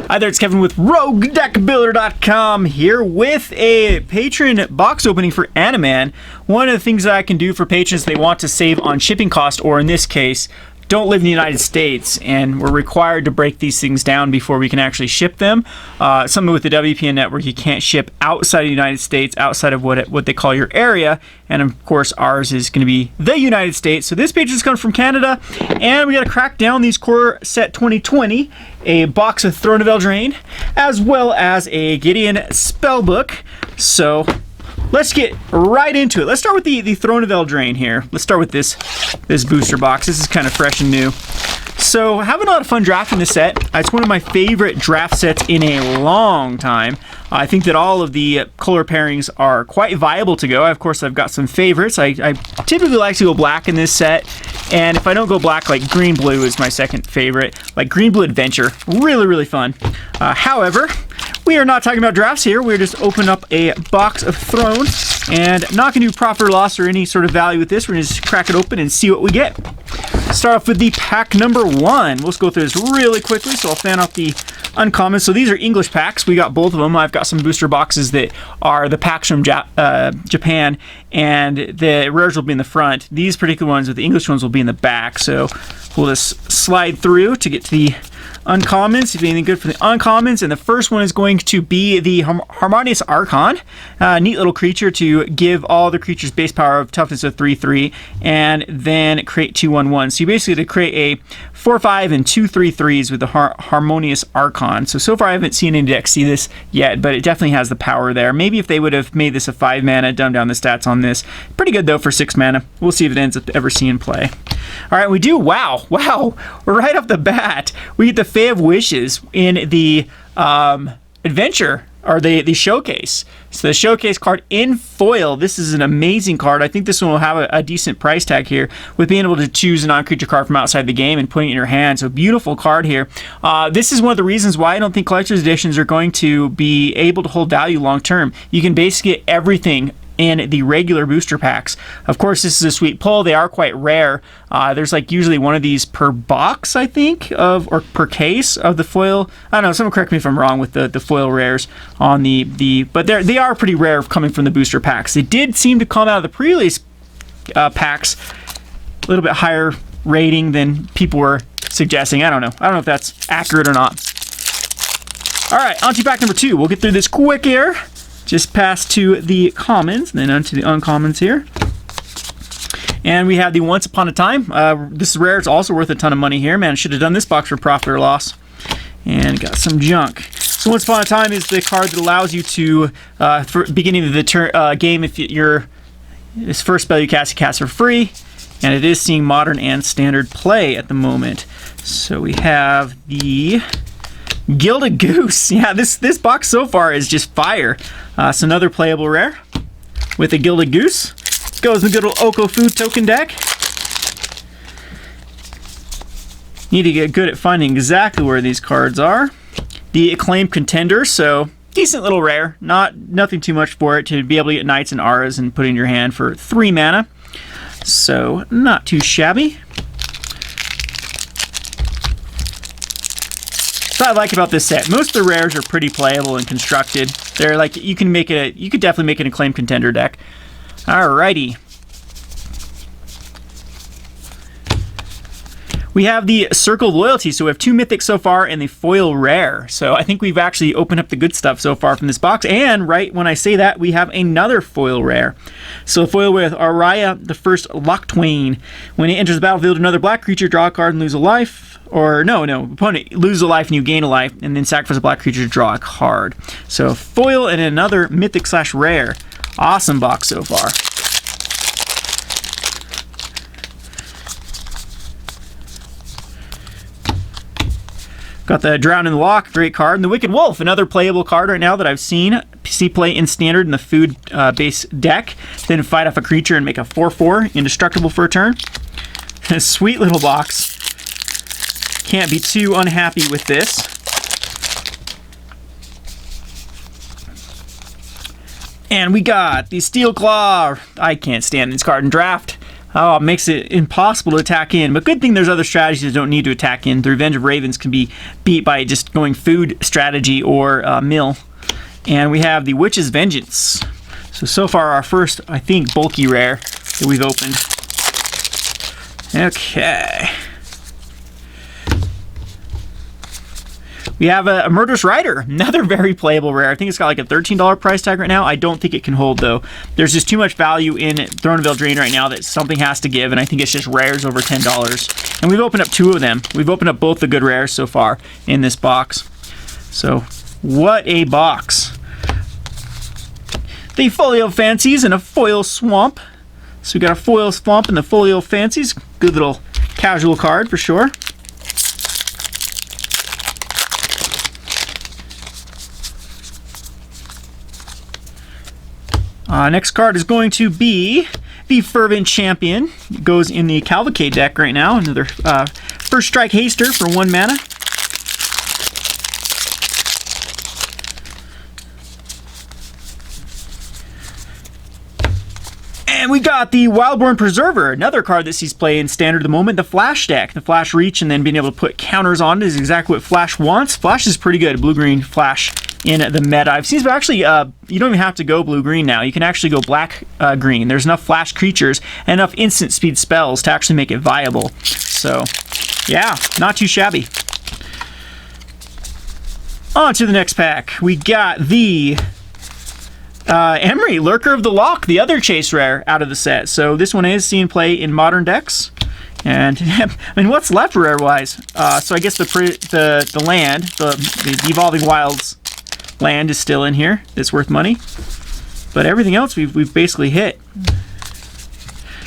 Hi there, it's Kevin with RogueDeckBuilder.com here with a patron box opening for Animan. One of the things that I can do for patrons they want to save on shipping cost, or in this case, don't live in the United States, and we're required to break these things down before we can actually ship them. Something with the WPN network, you can't ship outside of the United States, outside of what they call your area, and of course ours is going to be the United States. So this page is coming from Canada, and we got to crack down these Core Set 2020, a box of Throne of Eldraine, as well as a Gideon Spellbook. So let's get right into it. Let's start with the Throne of Eldraine here. Let's start with this booster box. This is kind of fresh and new. So having a lot of fun drafting this set. It's one of my favorite draft sets in a long time. I think that all of the color pairings are quite viable to go. Of course, I've got some favorites. I typically like to go black in this set. And if I don't go black, like green-blue is my second favorite. Like green-blue adventure. Really, really fun. However, we are not talking about drafts here. We're just opening up a box of Throne and not going to do profit or loss or any sort of value with this. We're going to just crack it open and see what we get. Start off with the pack number 1. We'll just go through this really quickly, so I'll fan out the uncommons. So these are English packs. We got both of them. I've got some booster boxes that are the packs from Japan, and the rares will be in the front. These particular ones with the English ones will be in the back. So we'll just slide through to get to the uncommons, if anything good for the uncommons. And the first one is going to be the Harmonious Archon. Neat little creature to give all the creatures base power of toughness of 3/3 and then create 2/1/1. So you basically create a 4/5 and 2/3/3s with the Harmonious Archon. So far I haven't seen any decks see this yet, but it definitely has the power there. Maybe if they would have made this a 5 mana, dumbed down the stats on this. Pretty good though for 6 mana. We'll see if it ends up ever seeing play. All right, we do. Wow. Right off the bat, we get the Fae of Wishes in the adventure, or the showcase. So the showcase card in foil. This is an amazing card. I think this one will have a decent price tag here, with being able to choose a non-creature card from outside the game and putting it in your hand. So beautiful card here. This is one of the reasons why I don't think collector's editions are going to be able to hold value long term. You can basically get everything in the regular booster packs. Of course, this is a sweet pull. They are quite rare. There's like usually one of these per box, I think, or per case of the foil. I don't know, someone correct me if I'm wrong with the foil rares on but they are pretty rare coming from the booster packs. They did seem to come out of the pre-release packs a little bit higher rating than people were suggesting. I don't know if that's accurate or not. All right, on to pack number 2. We'll get through this quick here. Just pass to the commons, and then onto the uncommons here. And we have the Once Upon a Time. This is rare. It's also worth a ton of money here. Man, I should have done this box for profit or loss. And got some junk. So Once Upon a Time is the card that allows you to, for beginning of the game, if this first spell you cast for free. And it is seeing modern and standard play at the moment. So we have the Gilded Goose. Yeah, this box so far is just fire. So another playable rare with a Gilded Goose. Goes in the good old Oko Food token deck. Need to get good at finding exactly where these cards are. The Acclaimed Contender, so decent little rare. Nothing too much for it to be able to get Knights and Auras and put it in your hand for 3 mana. So not too shabby. What I like about this set, most of the rares are pretty playable and constructed. They're like, you could definitely make an Acclaimed Contender deck. Alrighty. We have the Circle of Loyalty. So we have 2 mythics so far and the foil rare. So I think we've actually opened up the good stuff so far from this box. And right when I say that, we have another foil rare. So foil with Araya, the First Locktwain. When it enters the battlefield, another black creature, draw a card and lose a life. Or no, opponent lose a life and you gain a life, and then sacrifice a black creature to draw a card. So foil and another mythic / rare. Awesome box so far. Got the Drown in the Loch, great card. And the Wicked Wolf, another playable card right now that I've seen. See play in standard in the food base deck. Then fight off a creature and make a 4/4 indestructible for a turn. A sweet little box. Can't be too unhappy with this. And we got the Steel Claw. I can't stand this card in draft. Oh, it makes it impossible to attack in. But good thing there's other strategies that don't need to attack in. The Revenge of Ravens can be beat by just going food strategy or mill. And we have the Witch's Vengeance. So far our first, I think, bulky rare that we've opened. Okay. We have a Murderous Rider, another very playable rare. I think it's got like a $13 price tag right now. I don't think it can hold though. There's just too much value in Throne of Eldraine right now that something has to give, and I think it's just rares over $10. And we've opened up 2 of them. We've opened up both the good rares so far in this box. So, what a box. The Folio Fancies and a Foil Swamp. So we got a Foil Swamp and the Folio Fancies. Good little casual card for sure. Next card is going to be the Fervent Champion. It goes in the Cavalcade deck right now. Another First Strike Haster for 1 mana. And we got the Wildborn Preserver, another card that sees play in Standard at the moment. The Flash deck, the Flash Reach, and then being able to put counters on it is exactly what Flash wants. Flash is pretty good, blue-green Flash in the meta. I've seen, but actually, you don't even have to go blue-green now. You can actually go black-green. There's enough Flash creatures and enough instant speed spells to actually make it viable. So, yeah, not too shabby. On to the next pack. We got the Emery, Lurker of the Loch, the other chase rare out of the set. So this one is seen play in modern decks. And, I mean, what's left rare-wise? So I guess the land, the Evolving Wilds land is still in here. That's worth money. But everything else we've basically hit.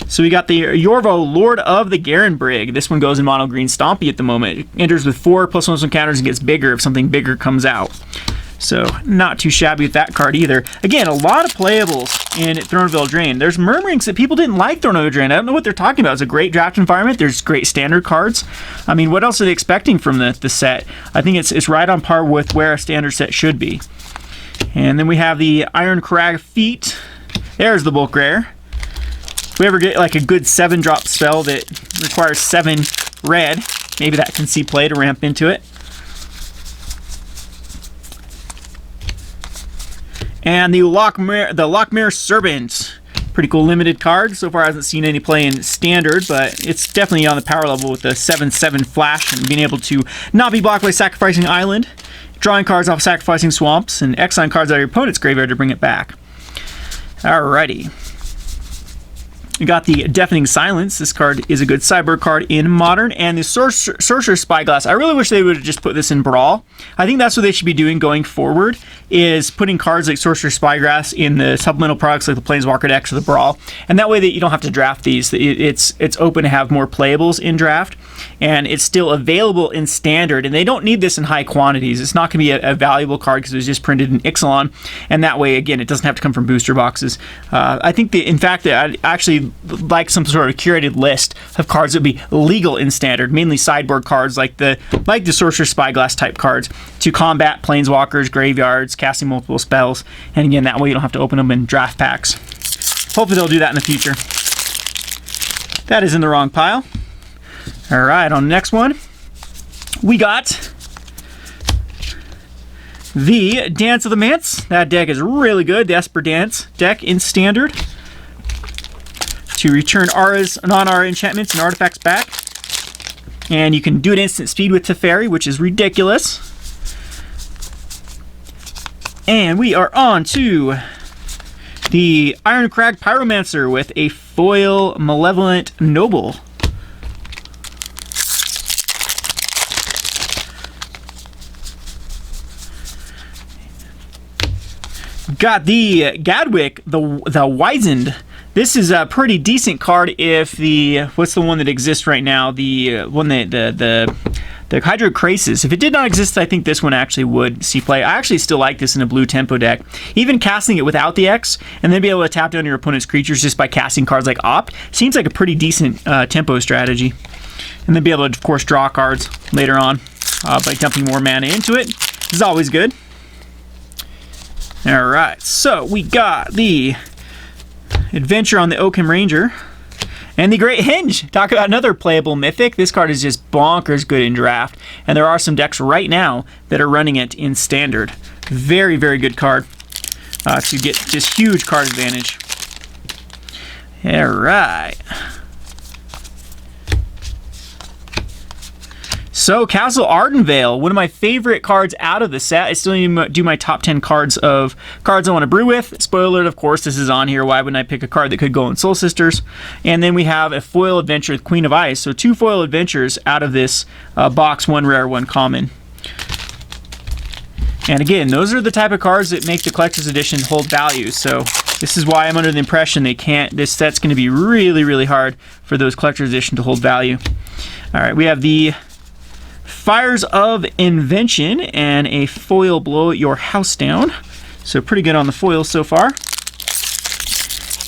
So we got the Yorvo, Lord of the Garenbrig. This one goes in mono green Stompy at the moment. It enters with 4+1 counters and gets bigger if something bigger comes out. So not too shabby with that card either. Again, a lot of playables in Throne of Eldraine. There's murmurings that people didn't like Throne of Eldraine. I don't know what they're talking about. It's a great draft environment. There's great standard cards. I mean, what else are they expecting from the set? I think it's right on par with where a standard set should be. And then we have the Iron Crag Feet. There's the bulk rare. If we ever get like a good 7-drop spell that requires 7 red, maybe that can see play to ramp into it. And the Lochmere Serpent. Pretty cool limited card. So far I haven't seen any play in standard, but it's definitely on the power level with the 7/7 flash and being able to not be blocked by Sacrificing Island, drawing cards off Sacrificing Swamps, and exiling cards out of your opponent's graveyard to bring it back. Alrighty. We got the Deafening Silence. This card is a good sideboard card in Modern. And the Sorcerer's Spyglass. I really wish they would have just put this in Brawl. I think that's what they should be doing going forward, is putting cards like Sorcerer's Spyglass in the supplemental products like the Planeswalker decks or the Brawl. And that way that you don't have to draft these. It's open to have more playables in draft. And it's still available in Standard. And they don't need this in high quantities. It's not going to be a valuable card because it was just printed in Ixalan. And that way, again, it doesn't have to come from booster boxes. I think, in fact, that I'd actually like some sort of curated list of cards that would be legal in Standard, mainly sideboard cards like the Sorcerer's Spyglass type cards to combat Planeswalkers, graveyards, casting multiple spells, and again, that way you don't have to open them in draft packs. Hopefully they'll do that in the future. That is in the wrong pile. Alright, on the next one, we got the Dance of the Manse. That deck is really good, the Esper Dance deck in Standard. To return auras, non-aura enchantments and artifacts back. And you can do it instant speed with Teferi, which is ridiculous. And we are on to the Iron Crag Pyromancer with a foil Malevolent Noble. Got the Gadwick, the Wizened. This is a pretty decent card if the, what's the one that exists right now? The one that, the Hydrocrasis. If it did not exist, I think this one actually would see play. I actually still like this in a blue tempo deck. Even casting it without the X, and then be able to tap down your opponent's creatures just by casting cards like Opt, seems like a pretty decent tempo strategy. And then be able to, of course, draw cards later on by dumping more mana into it. This is always good. Alright, so we got the Adventure on the Oakham Ranger. And the Great Hinge. Talk about another playable mythic. This card is just bonkers good in draft. And there are some decks right now that are running it in standard. Very, very good card to get just huge card advantage. All right. So, Castle Ardenvale, one of my favorite cards out of the set. I still need to do my top 10 cards of cards I want to brew with. Spoiler alert, of course, this is on here. Why wouldn't I pick a card that could go in Soul Sisters? And then we have a foil adventure with Queen of Ice. So 2 foil adventures out of this box, 1 rare, 1 common. And again, those are the type of cards that make the Collector's Edition hold value. So this is why I'm under the impression this set's going to be really, really hard for those Collector's Edition to hold value. All right, we have the Fires of Invention and a foil Blow Your House Down. So pretty good on the foil so far.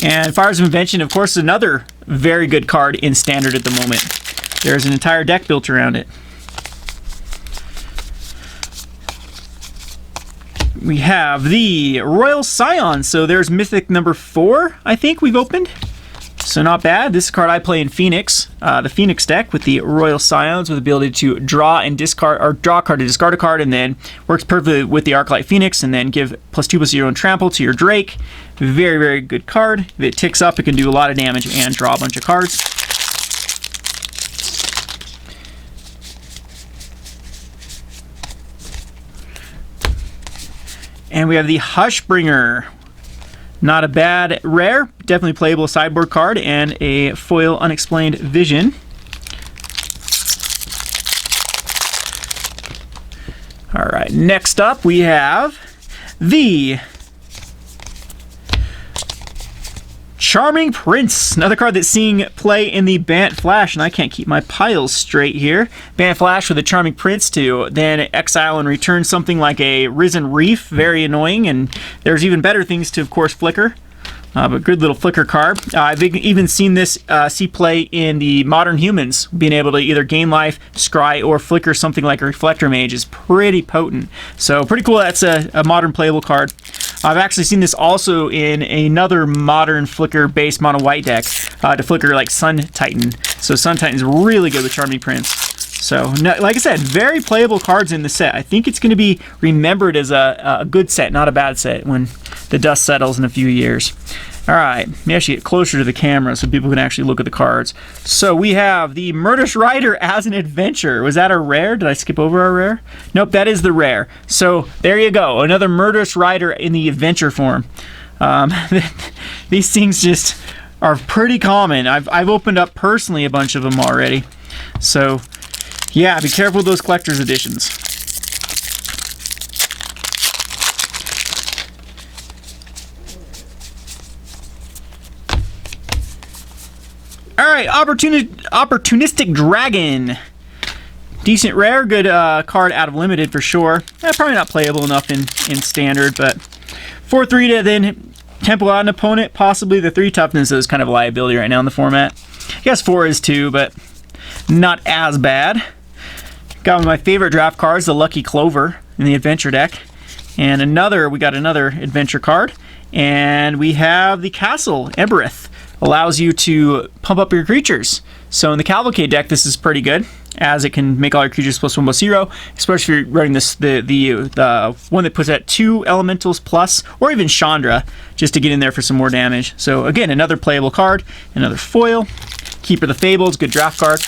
And Fires of Invention, of course, is another very good card in standard at the moment. There's an entire deck built around it. We have the Royal Scion. So there's Mythic number 4, I think we've opened. So not bad. This card I play in Phoenix, the Phoenix deck with the Royal Scions with the ability to draw and discard, or draw a card to discard a card, and then works perfectly with the Arclight Phoenix, and then give +2/+0 and trample to your Drake. Very, very good card. If it ticks up, it can do a lot of damage and draw a bunch of cards. And we have the Hushbringer. Not a bad rare, definitely playable sideboard card, and a foil Unexplained Vision. All right, next up we have the Charming Prince, another card that's seeing play in the Bant Flash, and I can't keep my piles straight here. Bant Flash with a Charming Prince to then exile and return something like a Risen Reef, very annoying, and there's even better things to, of course, flicker. But good little flicker card. I've even seen this see play in the Modern Humans. Being able to either gain life, scry, or flicker something like a Reflector Mage is pretty potent. So pretty cool that's a modern playable card. I've actually seen this also in another modern flicker-based mono white deck to flicker like Sun Titan. So Sun Titan's really good with Charming Prince. So, like I said, very playable cards in the set. I think it's going to be remembered as a good set, not a bad set, when the dust settles in a few years. All right, let me actually get closer to the camera so people can actually look at the cards. So we have the Murderous Rider as an adventure. Was that a rare? Did I skip over our rare? Nope, that is the rare. So there you go, another Murderous Rider in the adventure form. These things just are pretty common. I've opened up personally a bunch of them already. So yeah, be careful with those collector's editions. All right, Opportunistic Dragon. Decent rare, good card out of limited for sure. Probably not playable enough in standard, but 4/3 to then tempo out an opponent. Possibly the 3 toughness is kind of a liability right now in the format. I guess 4 is too, but not as bad. Got one of my favorite draft cards, the Lucky Clover in the adventure deck. And we got another adventure card. And we have the Castle Ebereth. Allows you to pump up your creatures. So in the Cavalcade deck, this is pretty good, as it can make all your creatures +1/+0, especially if you're running this the one that puts at 2 elementals plus, or even Chandra, just to get in there for some more damage. So again, another playable card, another foil. Keeper the Fables, good draft card.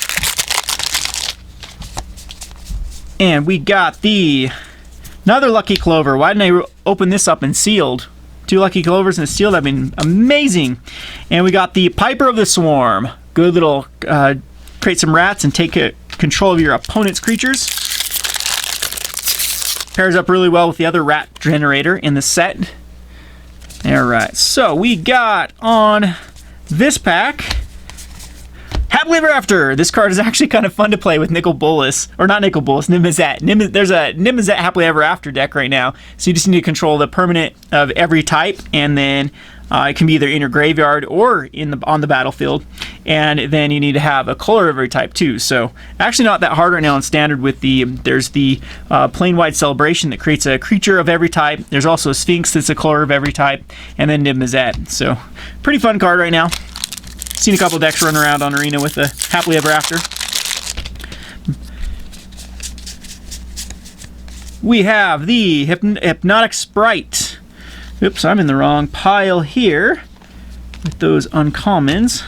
And we got another Lucky Clover. Why didn't I open this up and sealed? 2 Lucky Clovers and a seal, that'd been amazing. And we got the Piper of the Swarm. Good little, create some rats and take control of your opponent's creatures. Pairs up really well with the other rat generator in the set. Alright, so we got on this pack Happily Ever After. This card is actually kind of fun to play with Nicol Bolas, or not Nicol Bolas, Nimazet. There's a Nimazet Happily Ever After deck right now, so you just need to control the permanent of every type, and then it can be either in your graveyard or on the battlefield, and then you need to have a color of every type too. So actually not that hard right now in standard. With there's the Plane-Wide Celebration that creates a creature of every type. There's also a Sphinx that's a color of every type, and then Nimazet. So pretty fun card right now. Seen a couple decks run around on Arena with the Happily Ever After. We have the Hypnotic Sprite. Oops, I'm in the wrong pile here with those uncommons.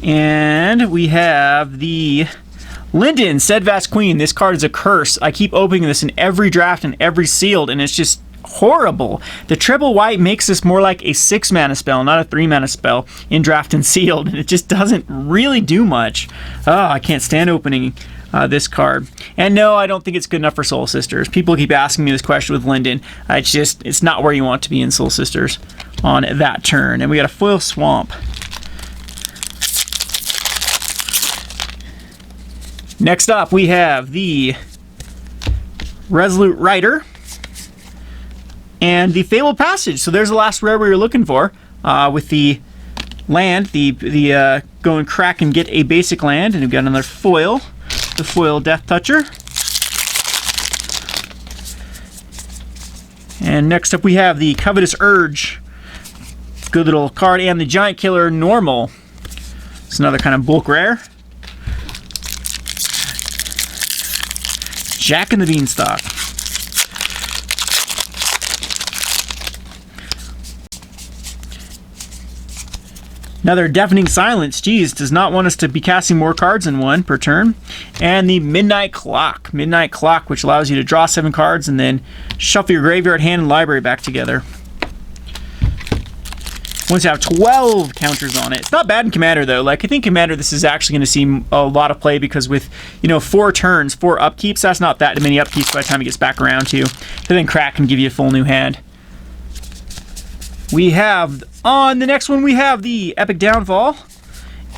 And we have the Linden, Steadfast Queen. This card is a curse. I keep opening this in every draft and every sealed, and it's just horrible. The triple white makes this more like a 6 mana spell, not a 3 mana spell in draft and sealed, and it just doesn't really do much. Oh, I can't stand opening this card. And no, I don't think it's good enough for Soul Sisters. People keep asking me this question with Linden. It's not where you want to be in Soul Sisters on that turn. And we got a foil Swamp. Next up, we have the Resolute Rider and the Fabled Passage. So there's the last rare we were looking for with the land, the go and crack and get a basic land. And we've got another foil, the foil Death Toucher. And next up we have the Covetous Urge. Good little card. And the Giant Killer Normal. It's another kind of bulk rare. Jack and the Beanstalk. Another Deafening Silence. Geez, does not want us to be casting more cards than one per turn. And the Midnight Clock. Midnight Clock, which allows you to draw 7 cards and then shuffle your graveyard, hand, and library back together. Once you have 12 counters on it. It's not bad in Commander, though. Like, I think Commander, this is actually going to see a lot of play because with, 4 turns, 4 upkeeps, that's not that many upkeeps by the time it gets back around to you. And then crack and give you a full new hand. We have, on the next one, we have the Epic Downfall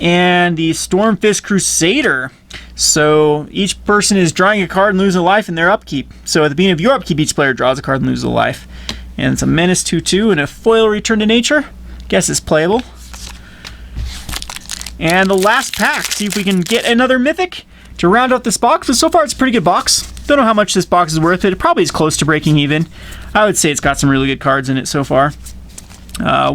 and the Stormfist Crusader. So each person is drawing a card and losing a life in their upkeep. So at the beginning of your upkeep, each player draws a card and loses a life. And it's a Menace 2/2 and a foil Return to Nature. Guess it's playable. And the last pack. See if we can get another Mythic to round out this box. But so far, it's a pretty good box. Don't know how much this box is worth. It probably is close to breaking even. I would say it's got some really good cards in it so far.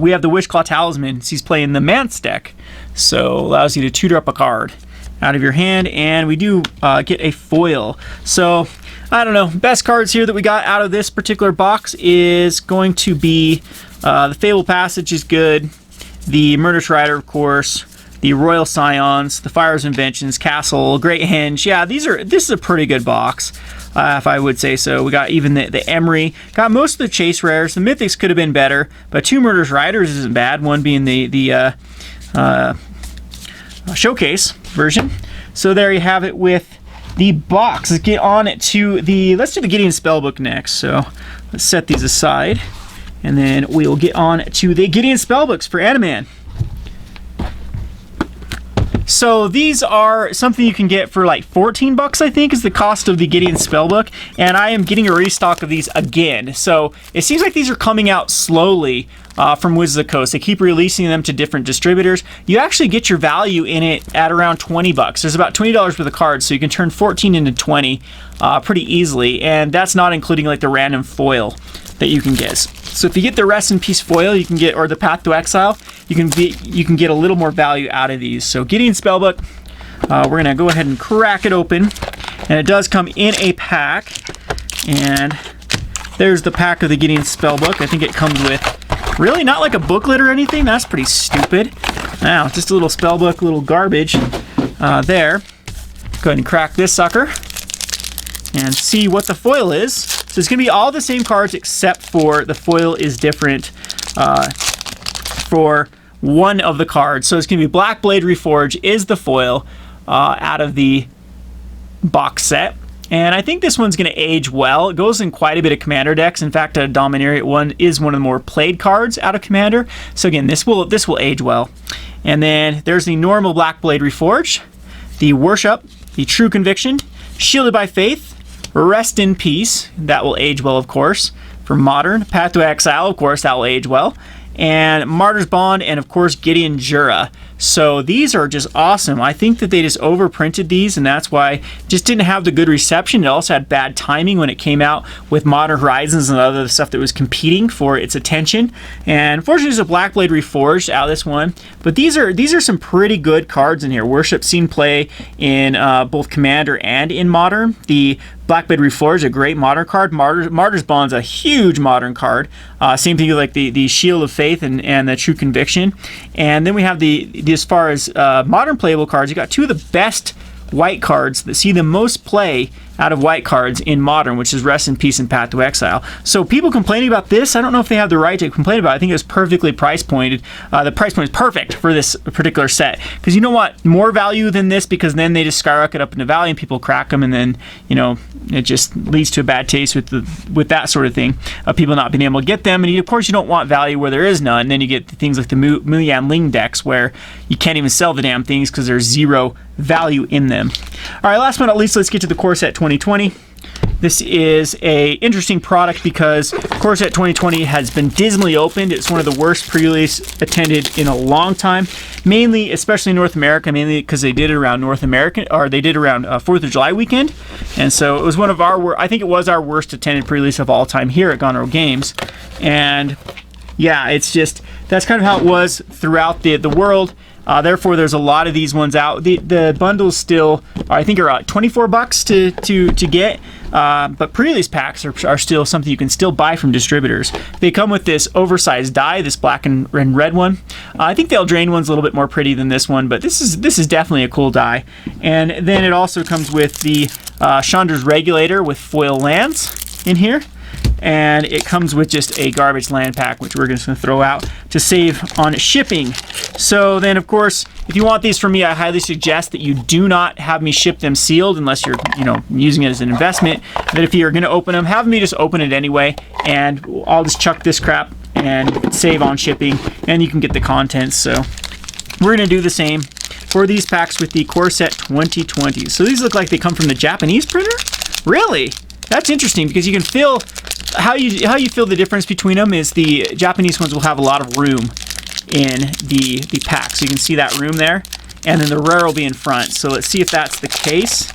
We have the Wishclaw Talisman. He's playing the Mance deck, so allows you to tutor up a card out of your hand, and we do get a foil. So I don't know. Best cards here that we got out of this particular box is going to be the Fabled Passage is good, the Murderous Rider, of course, the Royal Scions, the Fire's Inventions, Castle, Great Henge. Yeah, this is a pretty good box. If I would say so. We got even the Emery. Got most of the chase rares. The Mythics could have been better, but 2 Murderous Riders isn't bad. One being the showcase version. So there you have it with the box. Let's get on to let's do the Gideon Spellbook next. So let's set these aside, and then we'll get on to the Gideon Spellbooks for Animan. So these are something you can get for like $14, I think, is the cost of the Gideon Spellbook, and I am getting a restock of these again. So it seems like these are coming out slowly from Wizards of the Coast. They keep releasing them to different distributors. You actually get your value in it at around $20. There's about $20 worth of cards, so you can turn 14 into 20 pretty easily, and that's not including like the random foil that you can get. So if you get the Rest in Peace foil, you can get, or the Path to Exile, you can get a little more value out of these. So Gideon Spellbook, we're gonna go ahead and crack it open, and it does come in a pack. And there's the pack of the Gideon Spellbook. I think it comes with really not like a booklet or anything. That's pretty stupid. Now just a little spellbook, little garbage there. Go ahead and crack this sucker and see what the foil is. So it's going to be all the same cards except for the foil is different for one of the cards. So it's going to be Blackblade Reforge is the foil out of the box set. And I think this one's going to age well. It goes in quite a bit of Commander decks. In fact, a Dominaria one is one of the more played cards out of Commander. So again, this will age well. And then there's the normal Blackblade Reforge, the Worship, the True Conviction, Shielded by Faith, Rest in Peace, that will age well, of course. For Modern, Path to Exile, of course, that will age well. And Martyr's Bond, and of course, Gideon Jura. So these are just awesome. I think that they just overprinted these, and that's why it just didn't have the good reception. It also had bad timing when it came out with Modern Horizons and other stuff that was competing for its attention. And unfortunately, there's a Blackblade Reforged out of this one. But these are some pretty good cards in here. Worship seen play in both Commander and in Modern. The Blackblade Reforged is a great Modern card. Martyr's Bond's a huge Modern card. Same thing like the Shield of Faith and the True Conviction. And then we have as far as Modern playable cards, you got two of the best white cards that see the most play out of white cards in Modern, which is Rest in Peace and Path to Exile. So people complaining about this, I don't know if they have the right to complain about it. I think it's perfectly price pointed. The price point is perfect for this particular set, because you don't want more value than this, because then they just skyrocket up into value and people crack them, and then it just leads to a bad taste with that sort of thing of people not being able to get them. And of course you don't want value where there is none. And then you get things like the Muyan Ling decks where you can't even sell the damn things because there's zero value in them. All right, last but not least, let's get to the Core Set 2020. This is a interesting product because Core Set 2020 has been dismally opened. It's one of the worst pre-release attended in a long time, mainly, especially in North America, mainly because they did it around 4th of July weekend. And so it was one of I think it was our worst attended pre-release of all time here at Gonro Games. And yeah, it's just, that's kind of how it was throughout the world. Therefore, there's a lot of these ones out. The bundles still, I think, are $24 to get. But pre-release packs are still something you can still buy from distributors. They come with this oversized die, this black and red one. I think the Eldraine one's a little bit more pretty than this one, but this is definitely a cool die. And then it also comes with the Chandra's Regulator with foil lands in here. And it comes with just a garbage land pack, which we're just going to throw out to save on shipping. So then, of course, if you want these from me, I highly suggest that you do not have me ship them sealed unless you're, using it as an investment. But if you're going to open them, have me just open it anyway, and I'll just chuck this crap and save on shipping, and you can get the contents. So we're going to do the same for these packs with the Core Set 2020. So these look like they come from the Japanese printer? Really? That's interesting, because you can feel how you feel the difference between them is the Japanese ones will have a lot of room in the pack. So you can see that room there, and then the rare will be in front. So let's see if that's the case,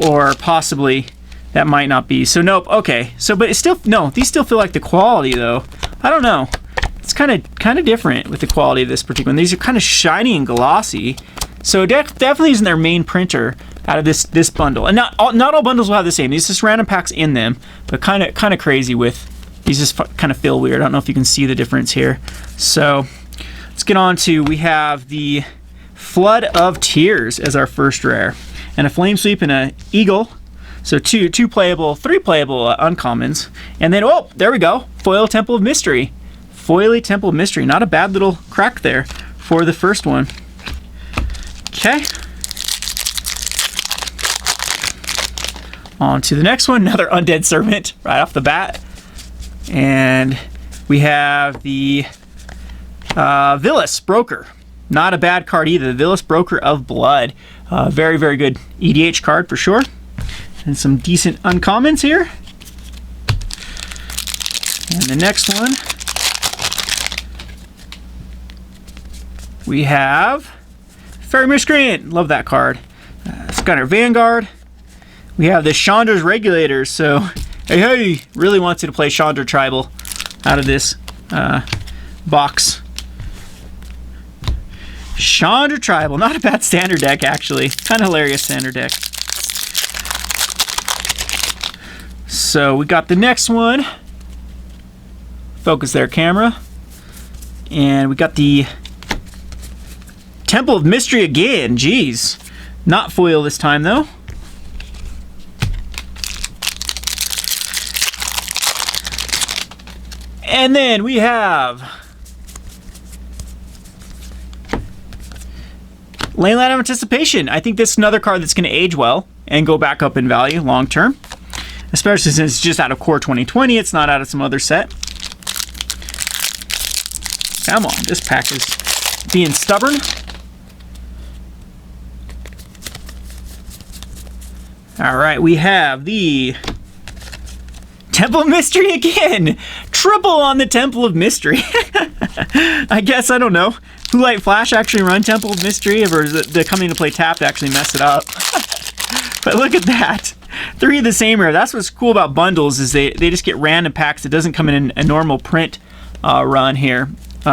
or possibly that might not be. So nope. Okay. So but it's still, no, these still feel like the quality though. I don't know. It's kind of different with the quality of this particular one. These are kind of shiny and glossy. So definitely isn't their main printer out of this bundle. And not all bundles will have the same. These just random packs in them, but kind of crazy with these. Just kind of feel weird. I don't know if you can see the difference here. So let's get on to, we have the Flood of Tears as our first rare, and a Flame Sweep and an Eagle. So three playable uncommons, and then there we go, Foil Temple of Mystery. Foily Temple of Mystery. Not a bad little crack there for the first one. Okay. On to the next one, another Undead Servant right off the bat. And we have the Villas Broker. Not a bad card either. The Villas Broker of Blood. Very, very good EDH card for sure. And some decent uncommons here. And the next one, we have Fairy Miscreant. Love that card. Skyner Vanguard. We have the Chandra's Regulators. So, hey, really wants you to play Chandra Tribal out of this box. Chandra Tribal. Not a bad standard deck, actually. Kind of hilarious standard deck. So, we got the next one. Focus there, camera. And we got the Temple of Mystery again. Jeez. Not foil this time, though. And then we have Leyline of Anticipation. I think this is another card that's going to age well and go back up in value long term. Especially since it's just out of Core 2020. It's not out of some other set. Come on, this pack is being stubborn. Alright, we have the Temple of Mystery again! Triple on the Temple of Mystery. I guess, I don't know. Blue Light Flash actually run Temple of Mystery, or is it the coming to play tap to actually mess it up? But look at that. 3 of the same rare. That's what's cool about bundles, is they just get random packs. It doesn't come in a normal print run here.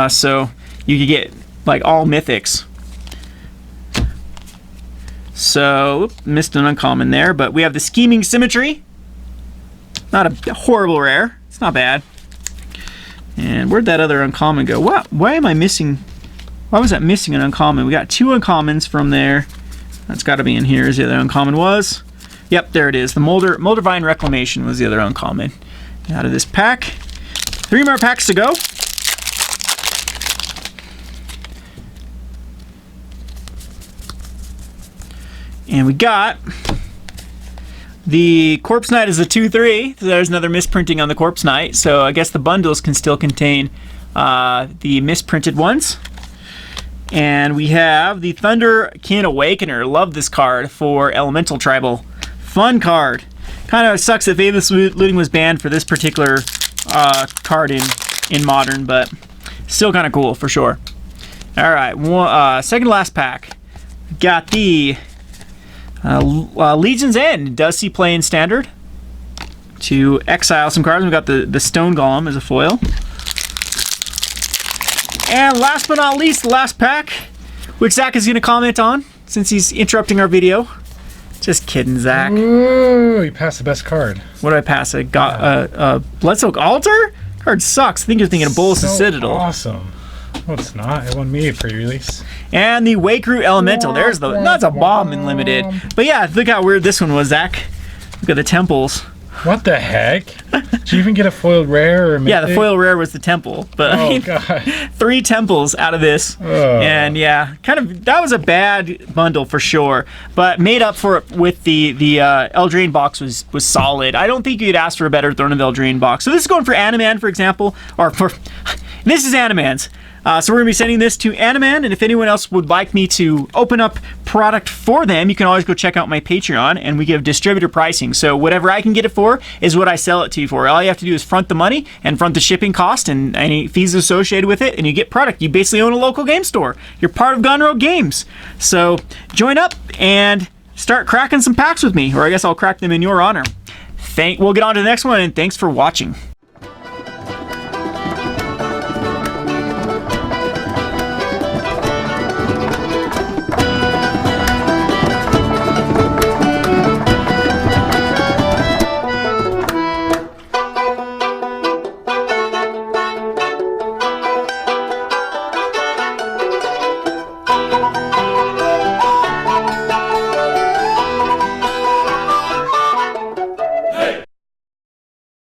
So you could get like all mythics. So, missed an uncommon there, but we have the Scheming Symmetry. Not a horrible rare. It's not bad. And where'd that other uncommon go? What? Why am I missing? Why was that missing an uncommon? We got 2 uncommons from there. That's got to be in here, as the other uncommon was. Yep, there it is. The Moldavine Reclamation was the other uncommon. Out of this pack. 3 more packs to go. And we got the Corpse Knight is a 2/3. So there's another misprinting on the Corpse Knight. So I guess the bundles can still contain the misprinted ones. And we have the Thunderkin Awakener. Love this card for Elemental Tribal. Fun card. Kind of sucks that Faithless Looting was banned for this particular card in Modern, but still kind of cool for sure. All right, second to last pack. Got the Legion's End. It does see play in Standard to exile some cards. We've got the Stone Golem as a foil. And last but not least, the last pack, which Zach is going to comment on since he's interrupting our video. Just kidding, Zach. Ooh, you passed the best card. What did I pass? I got Bloodsoak Altar? Card sucks. I think you're thinking of Bolus' Citadel. Awesome. Well, it's not. It won me a pre-release. And the Wakeroot Elemental. There's that's a bomb in limited. But yeah, look how weird this one was, Zach. Look at the temples. What the heck? Did you even get a foiled rare? Or yeah, the foil rare was the temple. But I mean, God. 3 temples out of this. Oh. And yeah, kind of that was a bad bundle for sure. But made up for it with the Eldraine box was solid. I don't think you'd ask for a better Throne of Eldraine box. So this is going for Animan, for example, or for this is Animan's. So we're going to be sending this to Animan, and if anyone else would like me to open up product for them, you can always go check out my Patreon, and we give distributor pricing. So whatever I can get it for is what I sell it to you for. All you have to do is front the money and front the shipping cost and any fees associated with it, and you get product. You basically own a local game store. You're part of Gone Rogue Games. So join up and start cracking some packs with me, or I guess I'll crack them in your honor. We'll get on to the next one, and thanks for watching.